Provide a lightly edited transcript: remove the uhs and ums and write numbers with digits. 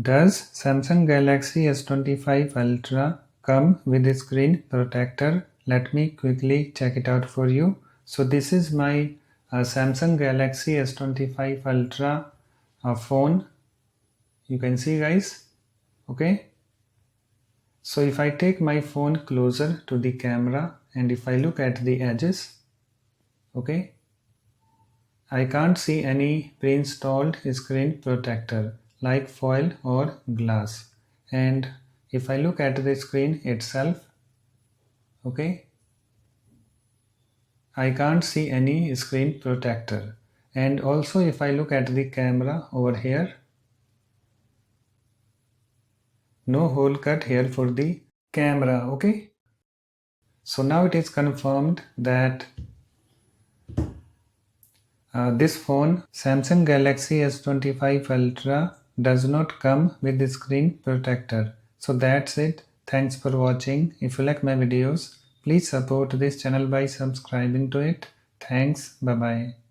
Does Samsung Galaxy S25 Ultra come with a screen protector? Let me quickly check it out for you. So this is my Samsung Galaxy S25 Ultra phone. You can see, guys. Okay. So if I take my phone closer to the camera and if I look at the edges, okay, I can't see any pre-installed screen protector like foil or glass. And if I look at the screen itself, okay, I can't see any screen protector. And also if I look at the camera over here, no hole cut here for the camera, okay. So now it is confirmed that this phone, Samsung Galaxy S25 Ultra, does not come with the screen protector. So that's it. Thanks for watching. If you like my videos, please support this channel by subscribing to it. Thanks. Bye bye.